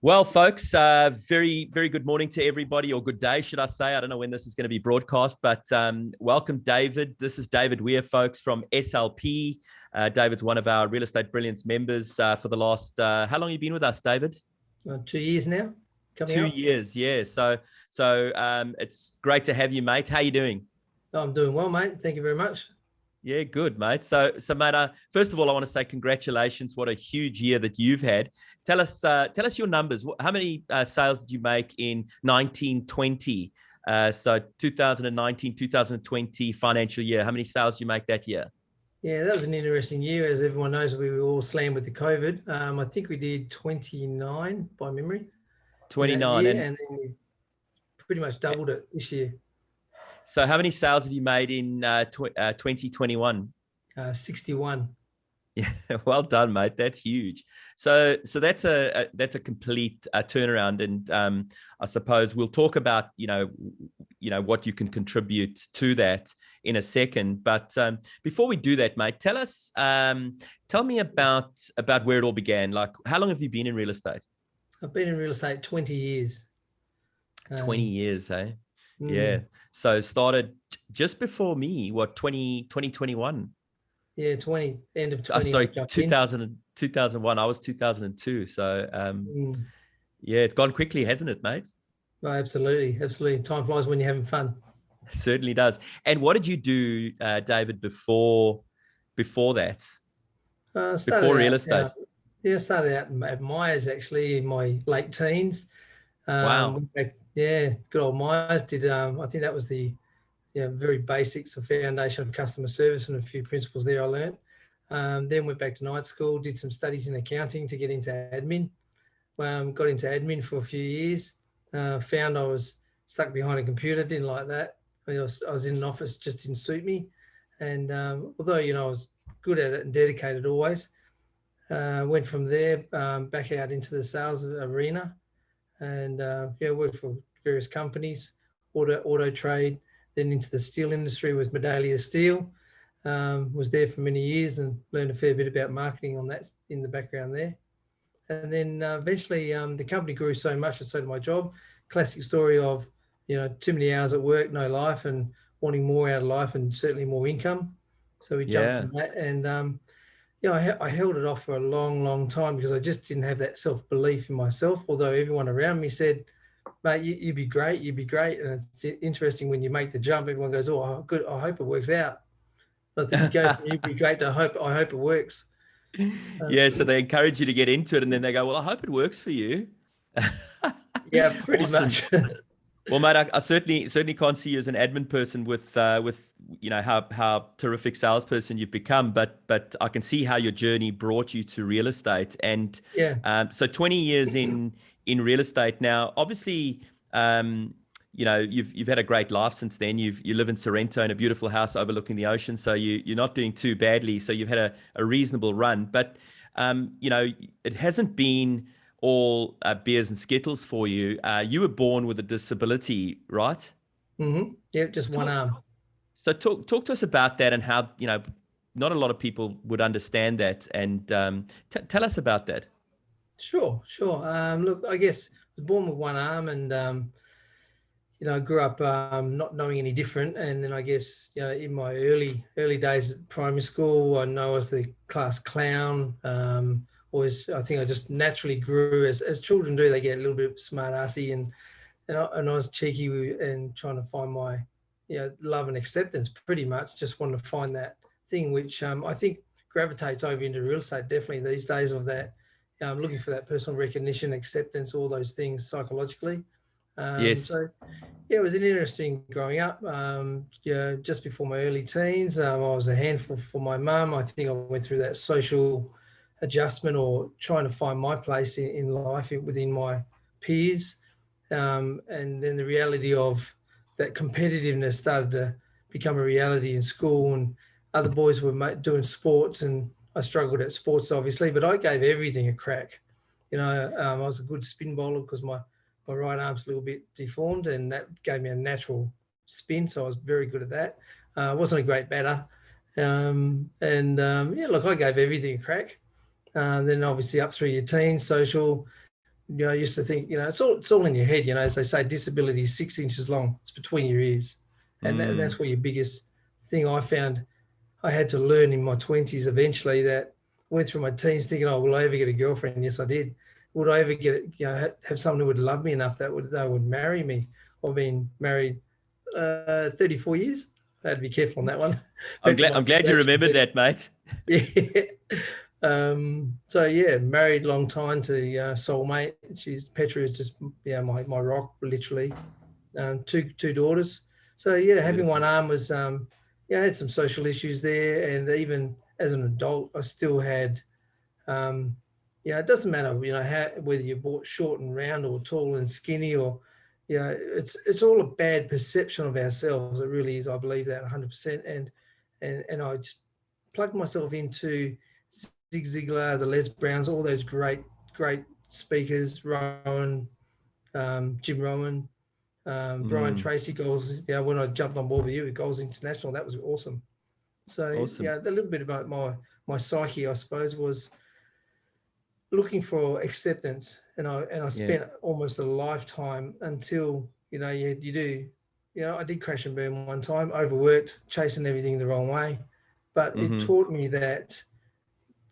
Well, folks, very, very good morning to everybody, or good day, should I say. I don't know when this is going to be broadcast, but welcome, David. This is David Weir, folks, from SLP. David's one of our Real Estate Brilliance members for the last, how long have you been with us, David? 2 years now, coming 2 years, yeah. So it's great to have you, mate. How you doing? I'm doing well, mate. Thank you very much. Yeah, good, mate. So mate, first of all, I want to say congratulations. What a huge year that you've had. Tell us your numbers. How many sales did you make in 1920? So 2019, 2020 financial year. How many sales did you make that year? Yeah, that was an interesting year. As everyone knows, we were all slammed with the COVID. I think we did 29 by memory. 29. And then we pretty much doubled it this year. So how many sales have you made in 2021? 61. Yeah, well done, mate. That's huge. So that's a complete turnaround, and I suppose we'll talk about what you can contribute to that in a second. But before we do that, mate, tell me about where it all began. Like, how long have you been in real estate? I've been in real estate 20 years. 20 years, eh? Yeah. So started just before me, 2021? Yeah, end of 20. Sorry, 2001. I was 2002. So yeah, it's gone quickly, hasn't it, mate? Oh, absolutely. Absolutely. Time flies when you're having fun. It certainly does. And what did you do, David, before that? Before real estate? I started out at Myers, actually, in my late teens. Wow. Yeah, good old Myers did. I think that was the very basics of foundation of customer service, and a few principles there I learned. Then went back to night school, did some studies in accounting to get into admin. Got into admin for a few years. Found I was stuck behind a computer, didn't like that. I was in an office, just didn't suit me. And although I was good at it and dedicated always, went from there back out into the sales arena, and worked for various companies, auto trade, then into the steel industry with Medallia Steel. Was there for many years and learned a fair bit about marketing on that in the background there. And then eventually the company grew so much, and so did my job. Classic story of, too many hours at work, no life, and wanting more out of life, and certainly more income. So we jumped from that, and I held it off for a long, long time because I just didn't have that self-belief in myself, although everyone around me said, mate, you'd be great. And it's interesting when you make the jump, everyone goes, oh, good, I hope it works out. I think you go from you'd be great to I hope it works. Yeah, so they encourage you to get into it, and then they go, well, I hope it works for you. Yeah, pretty much. Well, mate, I certainly can't see you as an admin person with how terrific salesperson you've become, but I can see how your journey brought you to real estate. And so 20 years in real estate now. Obviously, you've had a great life since then. You live in Sorrento in a beautiful house overlooking the ocean, so you're not doing too badly. So you've had a reasonable run, but it hasn't been all beers and skittles for you. You were born with a disability, right? Mm-hmm. Yeah, just one arm. So talk to us about that, and how not a lot of people would understand that, and tell us about that. Sure. Look, I guess I was born with one arm, and I grew up not knowing any different. And then I guess in my early days at primary school, I know I was the class clown. I think I just naturally grew, as children do. They get a little bit smart-assy, and I was cheeky and trying to find my love and acceptance. Pretty much just wanted to find that thing which I think gravitates over into real estate definitely these days, of that looking for that personal recognition, acceptance, all those things psychologically. Yes. So it was an interesting growing up. Just before my early teens, I was a handful for my mum. I think I went through that social adjustment, or trying to find my place in life within my peers. And then the reality of that competitiveness started to become a reality in school, and other boys were doing sports, and I struggled at sports, obviously, but I gave everything a crack. I was a good spin bowler because my right arm's a little bit deformed, and that gave me a natural spin, so I was very good at that. I wasn't a great batter. Look, I gave everything a crack. Then obviously up through your teens, social, I used to think, it's all in your head, as they say, disability is 6 inches long. It's between your ears. And that's where your biggest thing I found I had to learn in my 20s eventually, that I went through my teens thinking, oh, will I ever get a girlfriend? Yes, I did. Would I ever get, have someone who would love me enough that they would marry me? I've been married 34 years. I had to be careful on that one. I'm glad you remembered that, mate. Yeah. So yeah, married long time to soulmate. Petra is just my rock, literally. Two daughters. So yeah, having one arm was I had some social issues there, and even as an adult, I still had it doesn't matter whether you're bought short and round or tall and skinny, or it's all a bad perception of ourselves. It really is. I believe that 100%, and I just plugged myself into Zig Ziglar, the Les Browns, all those great speakers, Rowan, Jim Rowan, Brian Tracy, Goals. When I jumped on board with you at Goals International, that was awesome. So awesome. a little bit about my psyche, I suppose, was looking for acceptance, and I spent almost a lifetime until you do. I did crash and burn one time, overworked, chasing everything the wrong way, but it taught me that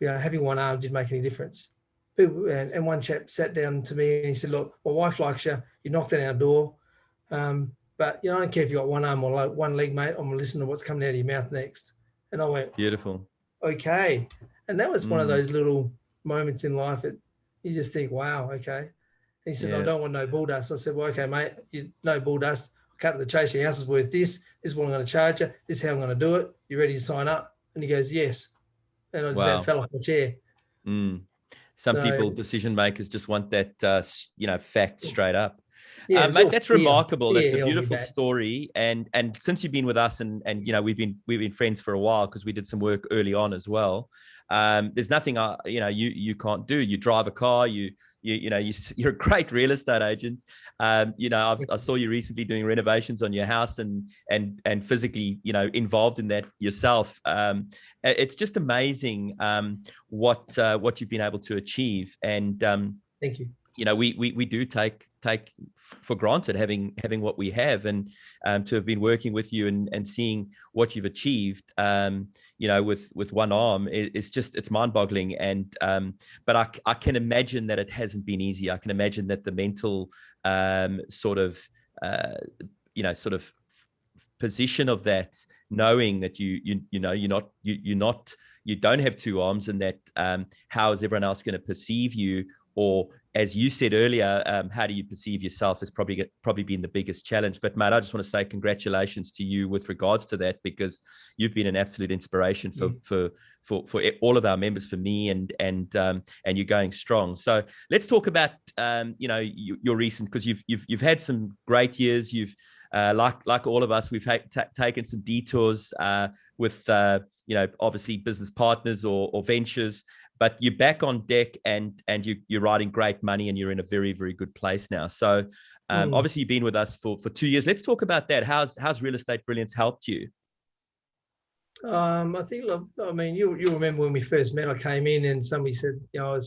having one arm didn't make any difference. And one chap sat down to me and he said, look, my wife likes you. You knocked on our door. But I don't care if you got one arm or one leg, mate. I'm going to listen to what's coming out of your mouth next. And I went, beautiful. Okay. And that was one of those little moments in life that you just think, wow, okay. And he said, I don't want no bull dust. I said, well, okay, mate, no bull dust. I'll cut to the chase. Your house is worth this. This is what I'm going to charge you. This is how I'm going to do it. You ready to sign up? And he goes, yes. And I just about fell off my chair. Some people, decision makers, just want that, fact straight up. Yeah, mate, that's remarkable. That's a beautiful story. And since you've been with us, and we've been friends for a while because we did some work early on as well. There's nothing you can't do. You drive a car. You're a great real estate agent. I saw you recently doing renovations on your house and physically involved in that yourself. It's just amazing what you've been able to achieve. And thank you. We do take for granted having what we have, and to have been working with you and seeing what you've achieved, with one arm, it's mind-boggling. And but I can imagine that it hasn't been easy. I can imagine that the mental sort of position of that, knowing that you don't have two arms, and that how is everyone else going to perceive you? Or as you said earlier, how do you perceive yourself has probably been the biggest challenge. But mate, I just want to say congratulations to you with regards to that, because you've been an absolute inspiration for all of our members, for me, and you're going strong. So let's talk about your recent, because you've had some great years. You've like all of us, we've taken some detours with obviously business partners or ventures. But you're back on deck, and you're writing great money, and you're in a very, very good place now. So obviously you've been with us for 2 years. Let's talk about that. How's Real Estate Brilliance helped you? I think, you remember when we first met, I came in and somebody said, I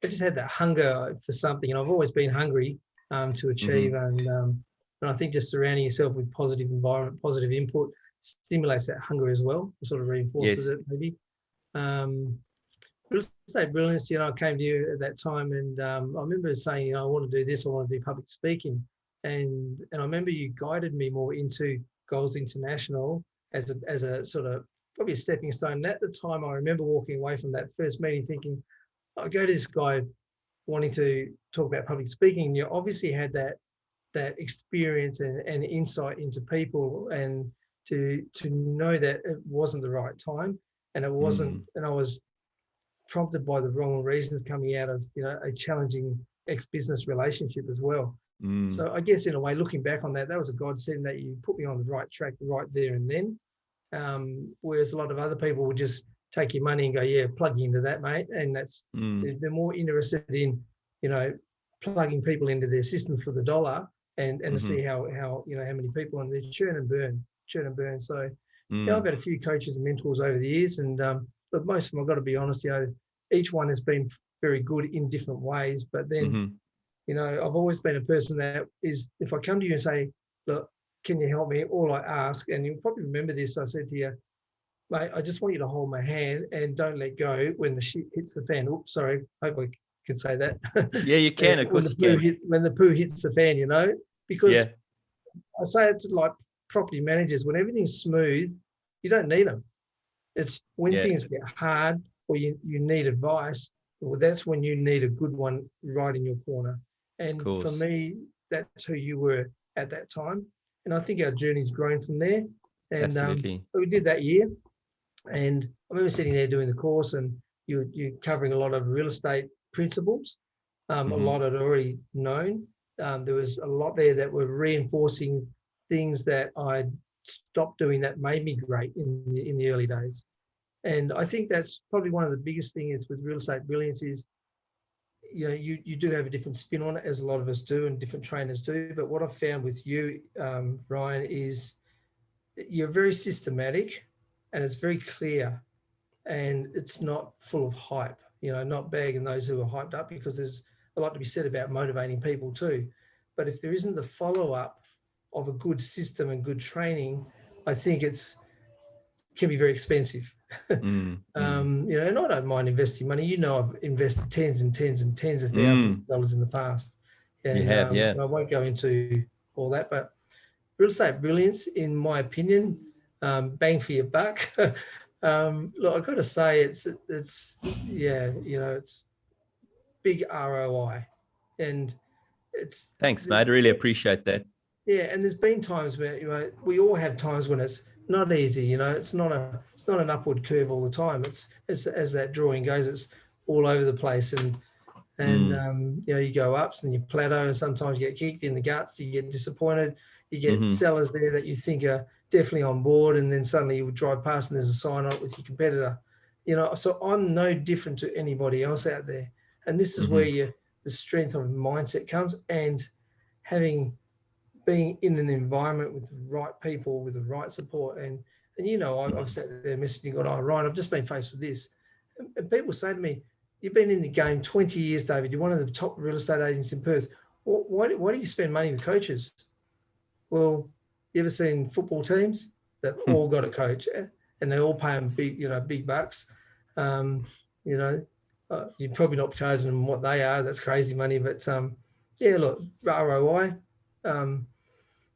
just had that hunger for something, and I've always been hungry to achieve. And I think just surrounding yourself with positive environment, positive input stimulates that hunger as well. It sort of reinforces it maybe. Real Estate Brilliance, I came to you at that time, and I remember saying, I want to do this, I want to do public speaking. And I remember you guided me more into Goals International as a sort of probably a stepping stone. And at the time, I remember walking away from that first meeting thinking, I go to this guy wanting to talk about public speaking. And you obviously had that experience and insight into people, and to know that it wasn't the right time, and it wasn't, and I was prompted by the wrong reasons coming out of a challenging ex-business relationship as well. So I guess in a way, looking back on that was a godsend that you put me on the right track right there and then. Whereas a lot of other people would just take your money and go, yeah, plug you into that, mate. And that's they're more interested in plugging people into their system for the dollar and to see how many people, and they churn and burn. So I've had a few coaches and mentors over the years, and but most of them, I've got to be honest, each one has been very good in different ways. But then You know, I've always been a person that is, if I come to you and say, look, can you help me? All I ask, and you'll probably remember this, I said to you, mate, I just want you to hold my hand and don't let go when the shit hits the fan. Oops, sorry. Hope I can say that. Yeah, you can. Of course you can. When the poo hits the fan, you know, because Yeah. I say it's like property managers. When everything's smooth, you don't need them. It's when Yeah. things get hard or you need advice, well, that's when you need a good one right in your corner. Of And for course. me, that's who you were at that time. And I think our journey's grown from there. And Absolutely. so we did that year. And I remember sitting there doing the course, and you're covering a lot of real estate principles. A lot I'd already known. There was a lot there that were reinforcing things that I'd stopped doing that made me great in the early days. And I think that's probably one of the biggest things with real estate brilliance is, you know, you do have a different spin on it, as a lot of us do and different trainers do. But what I've found with you, Ryan, is you're very systematic and it's very clear, and it's not full of hype, you know, not bagging those who are hyped up, because there's a lot to be said about motivating people too. But if there isn't the follow-up of a good system and good training, I think can be very expensive. You know, and I don't mind investing money. You know, I've invested tens and tens and tens of thousands of dollars in the past. And, You have, yeah. and I won't go into all that, but real estate brilliance, in my opinion, bang for your buck. Look, I've got to say, it's yeah, you know, it's big ROI, and it's Thanks, mate. I really appreciate that. yeah. And there's been times where, you know, we all have times when it's not easy. You know, it's not an upward curve all the time. It's as that drawing goes, it's all over the place, and you know, you go ups and you plateau, and sometimes you get kicked in the guts, you get disappointed, you get sellers there that you think are definitely on board, and then suddenly you would drive past and there's a sign up with your competitor. You know, so I'm no different to anybody else out there. And this is where the strength of mindset comes, and being in an environment with the right people, with the right support. And you know, I've sat there messaging, going, oh, Ryan, I've just been faced with this. And people say to me, you've been in the game 20 years, David. You're one of the top real estate agents in Perth. Why do you spend money with coaches? Well, you ever seen football teams? They've all got a coach, and they all pay them big bucks. You know, you're probably not charging them what they are. That's crazy money. But yeah, look, ROI.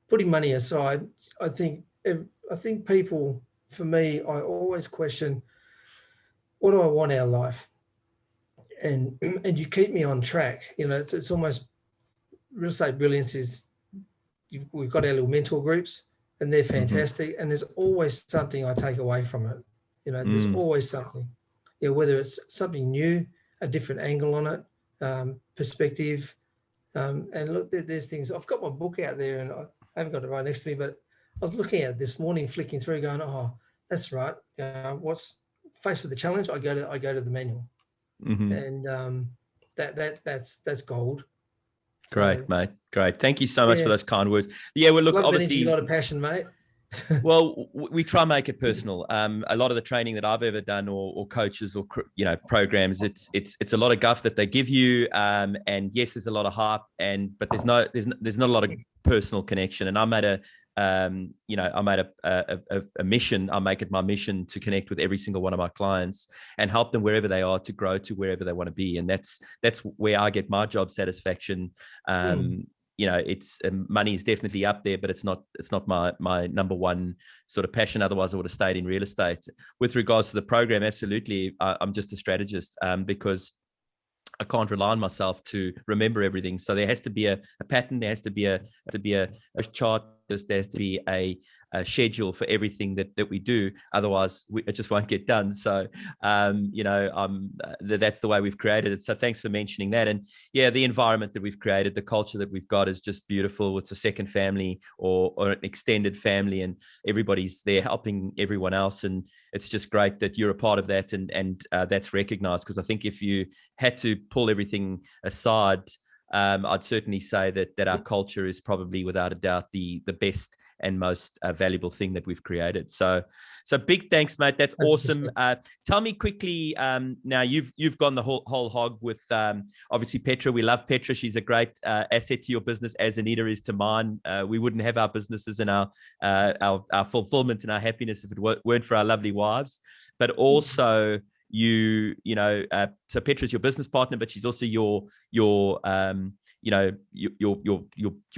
Putting money aside, I think people, for me, I always question, what do I want out of life? And you keep me on track. You know, it's almost, real estate brilliance is, we've got our little mentor groups, and they're fantastic. And there's always something I take away from it. You know, there's always something. You know, whether it's something new, a different angle on it, perspective. And look, there's things. I've got my book out there, and I haven't got it right next to me, but I was looking at it this morning, flicking through, going, "Oh, that's right. What's faced with the challenge? I go to the manual, and that's gold." Great, mate. Great. Thank you so much for those kind words. Yeah, well, look, obviously, a lot of passion, mate. Well, we try and make it personal. A lot of the training that I've ever done, or coaches, or programs, it's a lot of guff that they give you, and yes, there's a lot of hype, but there's not a lot of personal connection. And I made a mission. I make it my mission to connect with every single one of my clients and help them wherever they are to grow to wherever they want to be. And that's where I get my job satisfaction. It's money is definitely up there, but it's not my number one sort of passion. Otherwise, I would have stayed in real estate. With regards to the program, absolutely, I'm just a strategist, because I can't rely on myself to remember everything. So there has to be a pattern. There has to be a chart. There has to be a schedule for everything that we do. Otherwise, it just won't get done. So, that's the way we've created it. So thanks for mentioning that. And yeah, the environment that we've created, the culture that we've got is just beautiful. It's a second family or an extended family, and everybody's there helping everyone else. And it's just great that you're a part of that, and, that's recognized. Because I think if you had to pull everything aside, I'd certainly say that our culture is probably without a doubt the best and most valuable thing that we've created. So big thanks, mate. That's awesome. Tell me quickly, now you've gone the whole hog with obviously Petra. We love Petra. She's a great asset to your business, as Anita is to mine. We wouldn't have our businesses and our fulfillment and our happiness if it weren't for our lovely wives. But also, so Petra's your business partner, but she's also your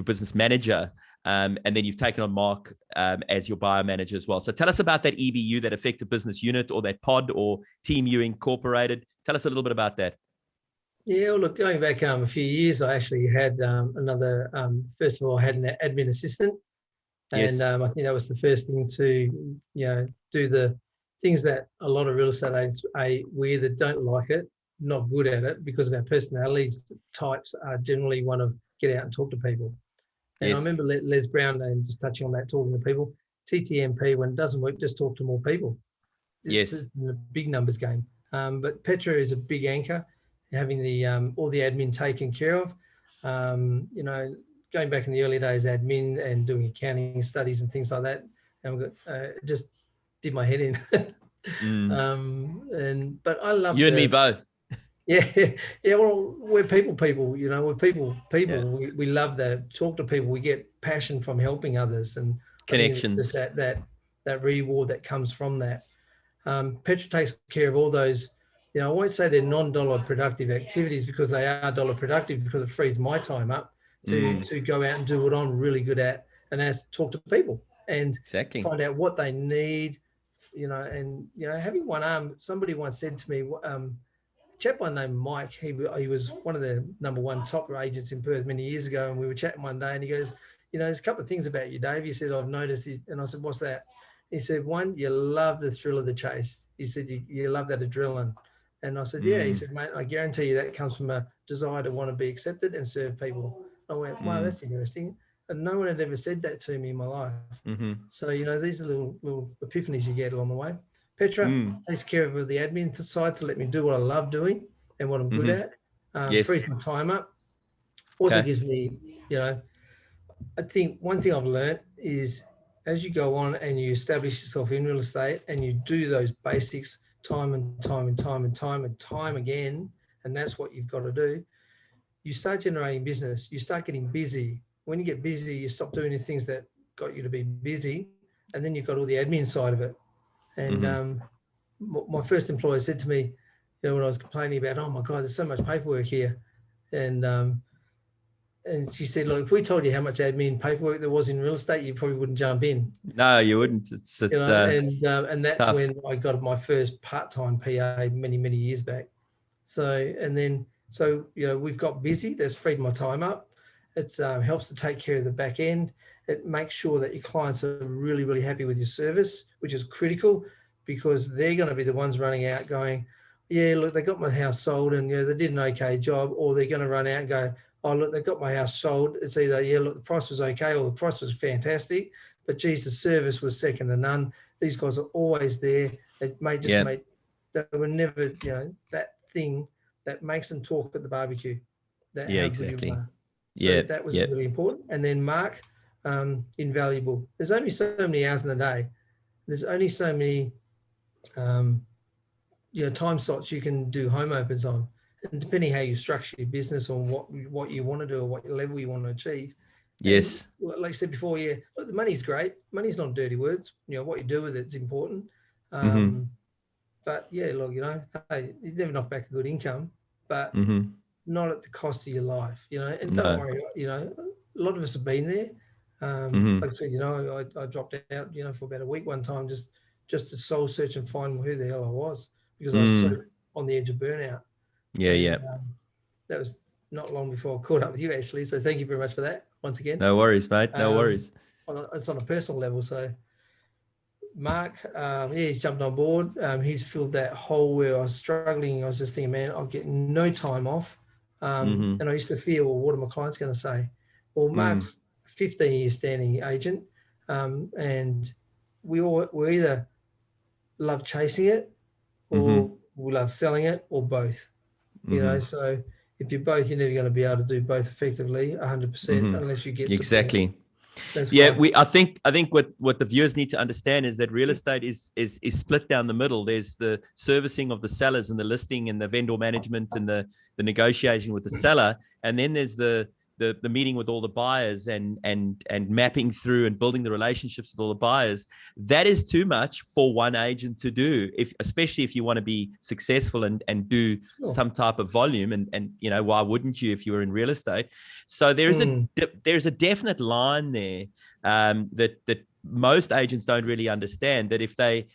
business manager. And then you've taken on Mark as your buyer manager as well. So tell us about that EBU, that effective business unit, or that pod or team you incorporated. Tell us a little bit about that. Yeah, well, look, going back a few years, I actually had another, first of all, I had an admin assistant. And Yes. I think that was the first thing to, do the things that a lot of real estate agents we either don't like it, not good at it, because of our personalities types are generally want to get out and talk to people. And Yes. I remember Les Brown, and just touching on that, talking to people, TTMP, when it doesn't work, just talk to more people. Yes. It's a big numbers game. But Petra is a big anchor, having the all the admin taken care of. Going back in the early days, admin and doing accounting studies and things like that, and just did my head in. But I love you and me both. Yeah. Well, we're people. We're people. Yeah. We love that. Talk to people. We get passion from helping others, and connections. That reward that comes from that. Petra takes care of all those. I won't say they're non-dollar productive activities, because they are dollar productive, because it frees my time up to go out and do what I'm really good at, and that's talk to people and find out what they need. Having one arm. Somebody once said to me, a chap by the name Mike, he was one of the number one top agents in Perth many years ago, and we were chatting one day, and he goes, there's a couple of things about you, Dave. He said, I've noticed it. And I said, what's that? He said, one, you love the thrill of the chase. He said, you love that adrenaline. And I said, yeah. He said, mate, I guarantee you that comes from a desire to want to be accepted and serve people. I went, wow, that's interesting. And no one had ever said that to me in my life. So, these are little epiphanies you get along the way. Petra takes care of the admin side to let me do what I love doing and what I'm good at. Frees my time up. Also gives me, I think one thing I've learned is, as you go on and you establish yourself in real estate and you do those basics time and time again, and that's what you've got to do, you start generating business. You start getting busy. When you get busy, you stop doing the things that got you to be busy, and then you've got all the admin side of it. And my first employer said to me, when I was complaining about, oh my God, there's so much paperwork here. And she said, look, if we told you how much admin paperwork there was in real estate, you probably wouldn't jump in. No, you wouldn't. It's and that's tough. when I got my first part-time PA many years back. So we've got busy. That's freed my time up. It helps to take care of the back end. It makes sure that your clients are really, really happy with your service, which is critical, because they're going to be the ones running out going, yeah, look, they got my house sold and they did an okay job, or they're going to run out and go, oh, look, they got my house sold. It's either, yeah, look, the price was okay, or the price was fantastic, but geez, the service was second to none. These guys are always there. They were never, that thing that makes them talk at the barbecue. Exactly. So that was really important. And then Mark, invaluable. There's only so many hours in the day. There's only so many time slots you can do home opens on. And depending how you structure your business or what you want to do or what level you want to achieve. Yes. And like I said before, look, the money's great. Money's not dirty words. What you do with it's important. But look, hey, you never knock back a good income, but not at the cost of your life, and don't worry, a lot of us have been there. Like I said, I dropped out, for about a week one time, just to soul search and find who the hell I was, because I was so on the edge of burnout. That was not long before I caught up with you, actually. So thank you very much for that once again. No worries, mate. No worries. It's on a personal level. So Mark, he's jumped on board. He's filled that hole where I was struggling. I was just thinking, man, I'm getting no time off. And I used to fear, well, what are my clients going to say? Well, Mark's a 15-year standing agent. And we either love chasing it or we love selling it, or both. So if you're both, you're never going to be able to do both effectively 100% unless you get support. Exactly. That's Yeah, I think what the viewers need to understand is that real estate is split down the middle. There's the servicing of the sellers and the listing and the vendor management and the negotiation with the seller, and then there's the meeting with all the buyers and mapping through and building the relationships with all the buyers. That is too much for one agent to do, especially if you want to be successful and do some type of volume. And you know, why wouldn't you if you were in real estate? So there's a definite line there that most agents don't really understand, that if they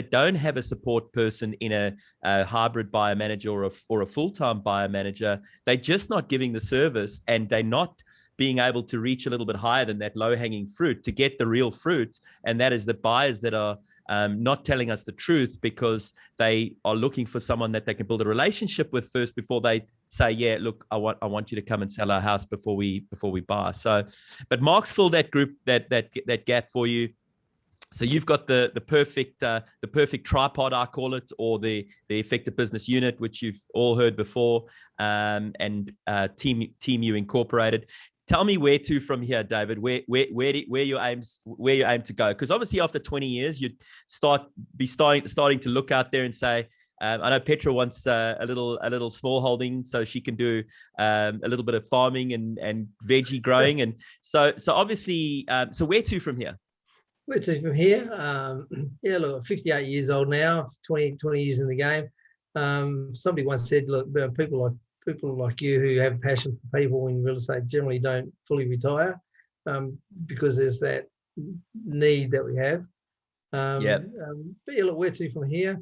don't have a support person in a hybrid buyer manager or a full-time buyer manager, they're just not giving the service, and they're not being able to reach a little bit higher than that low-hanging fruit to get the real fruit. And that is the buyers that are not telling us the truth, because they are looking for someone that they can build a relationship with first before they say, yeah, look, I want you to come and sell our house before we buy. So, but Mark's filled that group, that gap for you. So you've got the perfect tripod, I call it, or the effective business unit, which you've all heard before, and Team U Incorporated. Tell me where to from here, David. Where you aim to go? Because obviously after 20 years, you'd starting to look out there and say, I know Petra wants a little small holding so she can do a little bit of farming and veggie growing, and so obviously, so where to from here? Where to from here? Yeah, look, I'm 58 years old now, 20 years in the game. Somebody once said, look, people like you who have passion for people in real estate generally don't fully retire, because there's that need that we have. But yeah, look, where to from here?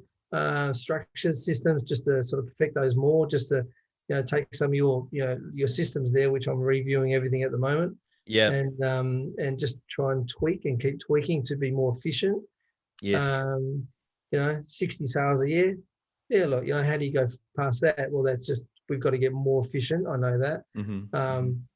Structures, systems, just to sort of perfect those more, just to take some of your systems there, which I'm reviewing everything at the moment. Yeah. And just try and tweak and keep tweaking to be more efficient. Yes. 60 sales a year. Yeah, look, how do you go past that? Well, that's just, we've got to get more efficient. I know that.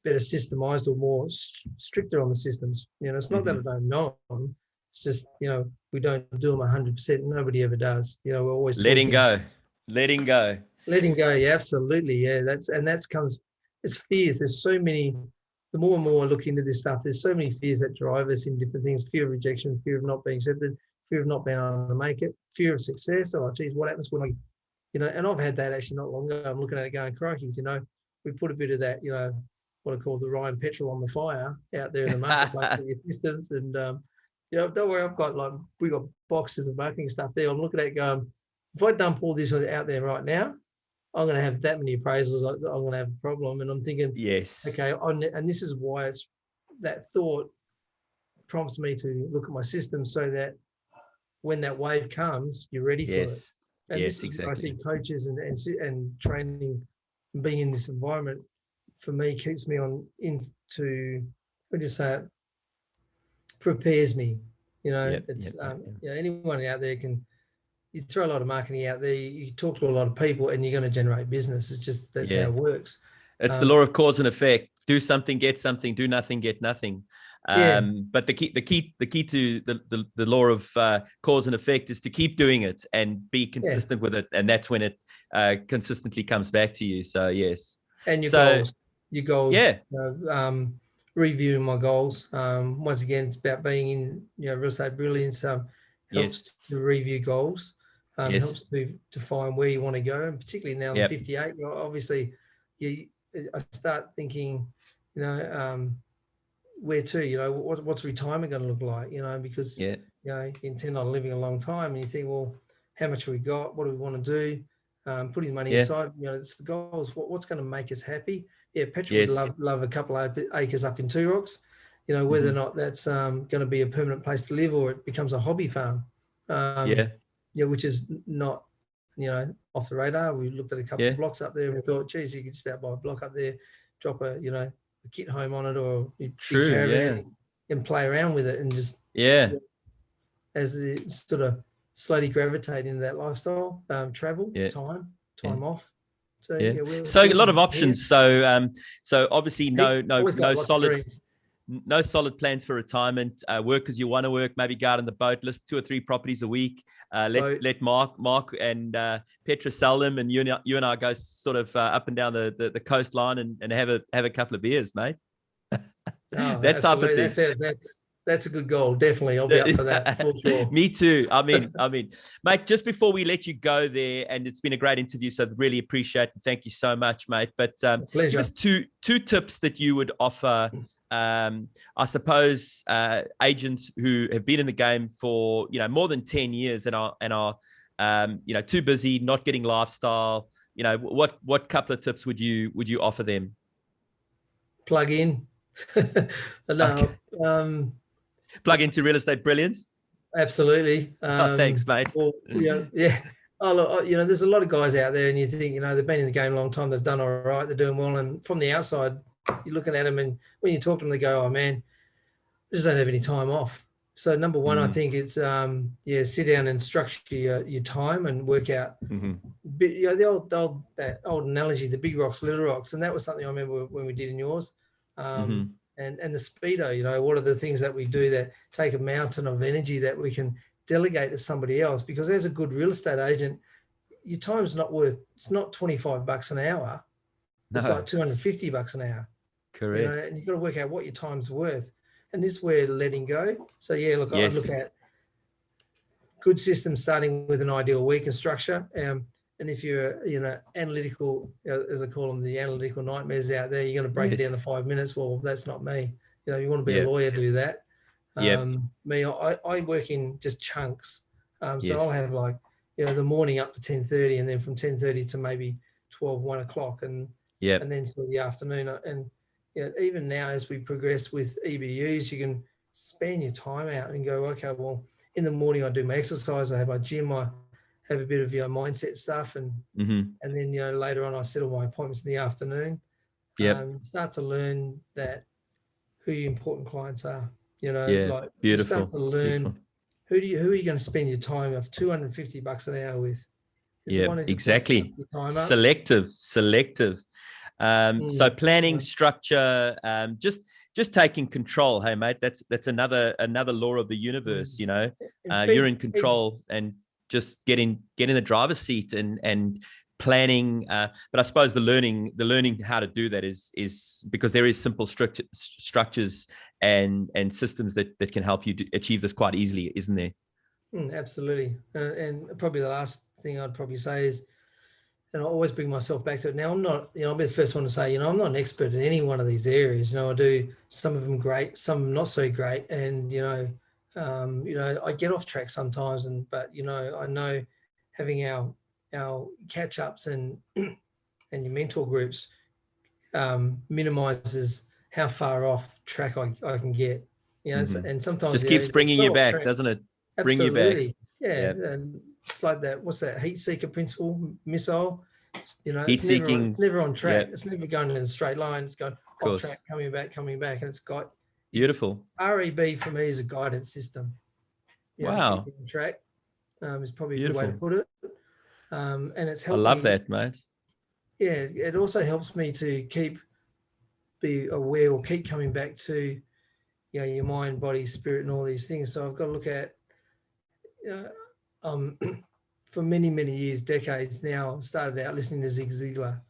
Better systemized, or more stricter on the systems. It's not that I don't know them. It's just, we don't do them 100%. Nobody ever does. We're always letting go. Yeah, absolutely. Yeah, it's fears. There's so many. The more and more I look into this stuff, there's so many fears that drive us in different things: fear of rejection, fear of not being accepted, fear of not being able to make it, fear of success. Oh, geez, what happens when and I've had that actually not long ago. I'm looking at it going, crikeys, we put a bit of that, what I call the Ryan petrol on the fire out there in the marketplace with your systems. And, don't worry, we got boxes of marketing stuff there. I'm looking at it going, if I dump all this out there right now, I'm going to have that many appraisals. I'm going to have a problem. And I'm thinking, yes, okay. And this is why that thought prompts me to look at my system, so that when that wave comes, you're ready for it. And yes, exactly. I think coaches and training, being in this environment, for me, keeps me prepares me. Anyone out there you throw a lot of marketing out there, you talk to a lot of people, and you're going to generate business. It's just, that's how it works. It's the law of cause and effect. Do something, get something. Do nothing, get nothing. But the key to the law of cause and effect is to keep doing it and be consistent with it, and that's when it consistently comes back to you. So yes. And your goals. Yeah. Reviewing my goals. Once again, it's about being in real estate brilliance. Helps to review goals. Helps to find where you want to go, and particularly now I'm 58. Obviously, I start thinking, where to? What's retirement going to look like? Because you intend on living a long time, and you think, well, how much have we got? What do we want to do? Putting money aside. It's the goals. What's going to make us happy? Yeah, Petra would love a couple of acres up in Two Rocks. Whether or not that's going to be a permanent place to live, or it becomes a hobby farm. Which is not, off the radar. We looked at a couple of blocks up there, and we thought, geez, you could just about buy a block up there, drop a kit home on it, or and play around with it, and just as the sort of slowly gravitate into that lifestyle, travel, time off. So so a lot of options. So obviously no solid. no solid plans for retirement. Work because you want to work. Maybe go out on the boat, list 2 or 3 properties a week. Let Mark and Petra sell them, and you and I go sort of up and down the coastline and have a couple of beers, mate. That type of thing. That's a good goal. Definitely, I'll be up for that for sure. Me too. I mean, mate, just before we let you go there, and it's been a great interview, so really appreciate it. Thank you so much, mate. But give us two tips that you would offer. I suppose agents who have been in the game for more than 10 years and are too busy, not getting lifestyle. What couple of tips would you offer them? Plug in. No. Okay. Plug into Real Estate Brilliance. Absolutely. Thanks, mate. Yeah. Oh, look, there's a lot of guys out there, and you think, they've been in the game a long time, they've done all right, they're doing well, and from the outside, you're looking at them, and when you talk to them, they go, "Oh man, I just don't have any time off." So number one, I think it's sit down and structure your time and work out. That old analogy, the big rocks, little rocks, and that was something I remember when we did in yours. And the speedo, what are the things that we do that take a mountain of energy that we can delegate to somebody else? Because as a good real estate agent, your time's not it's not $25 an hour. It's like $250 an hour. Correct. And you've got to work out what your time's worth. And this is where letting go. So yeah, look, I look at good systems starting with an ideal week and structure. And if you're, analytical, as I call them, the analytical nightmares out there, you're going to break it down to 5 minutes. Well, that's not me. You want to be a lawyer, do that. Me, I work in just chunks. So I'll have the morning up to 10:30, and then from 10:30 to maybe 12, 1 o'clock, and then to the afternoon. And even now, as we progress with EBUs, you can span your time out and go, okay, well, in the morning I do my exercise, I have my gym, I have a bit of mindset stuff, and then later on I settle my appointments in the afternoon. Start to learn that who your important clients are. Beautiful. Start to learn who are you going to spend your time of $250 an hour with? Exactly. Selective. So planning, structure, just taking control. Hey, mate, that's another law of the universe. You're in control and just get in the driver's seat and planning. But I suppose the learning how to do that is because there is simple structures and systems that can help you achieve this quite easily, isn't there? Absolutely. And probably the last thing I'd probably say is, and I always bring myself back to it. Now, I'm not, I'll be the first one to say, I'm not an expert in any one of these areas. I do some of them great, some not so great. And, I get off track sometimes, but I know having our catch-ups and your mentor groups minimizes how far off track I can get. And sometimes just keeps bringing you back, doesn't it? Bring you back. Yeah. And it's like that. What's that? Heat seeker principle, missile. It's never on track. It's never going in a straight line. It's going off track, coming back, and it's got beautiful. REB for me is a guidance system. Wow. On track is probably a good way to put it. And it's helped. I love that, mate. Yeah, it also helps me to be aware or keep coming back to, your mind, body, spirit, and all these things. So I've got to look at, for many, many years, decades now, started out listening to Zig Ziglar,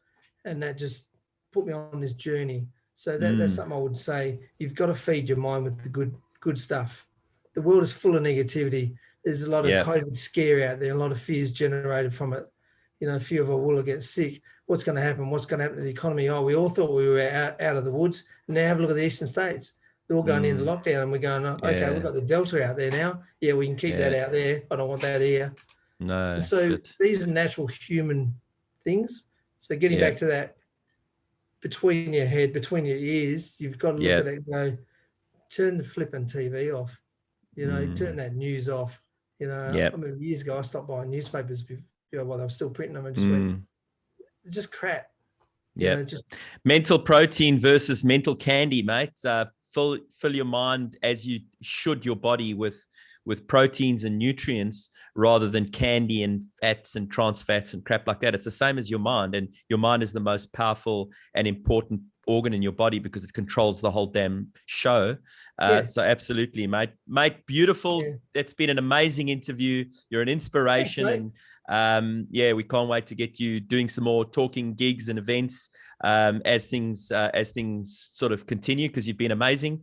and that just put me on this journey. So that's something I would say. You've got to feed your mind with the good stuff. The world is full of negativity. There's a lot of COVID scare out there, a lot of fears generated from it. Fear of will get sick. What's going to happen? What's going to happen to the economy? Oh, we all thought we were out of the woods. Now have a look at the eastern states. They're all going into lockdown, and we're going, okay, we've got the Delta out there now. Yeah, we can keep that out there. I don't want that here. No. So these are natural human things. So getting back to that, between your head, between your ears, you've got to look at it and go, turn the flipping TV off. Turn that news off. I remember years ago I stopped buying newspapers while they were still printing them, and just went, it's just crap. Just mental protein versus mental candy, mate. Fill your mind as you should your body with with proteins and nutrients rather than candy and fats and trans fats and crap like that. It's the same as your mind, and your mind is the most powerful and important organ in your body because it controls the whole damn show. So absolutely, mate, beautiful. Yeah. It's been an amazing interview. You're an inspiration. Thanks, and yeah, we can't wait to get you doing some more talking gigs and events as things sort of continue, because you've been amazing.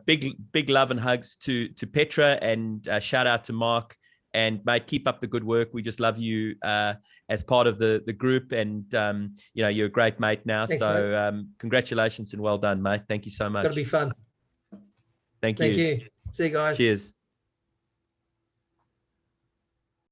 Big love and hugs to Petra, and shout out to Mark. And mate, keep up the good work. We just love you as part of the group, and you know, you're a great mate now. Thanks, so congratulations and well done, mate. Thank you so much. Got to be fun. Thank you. See you guys. Cheers.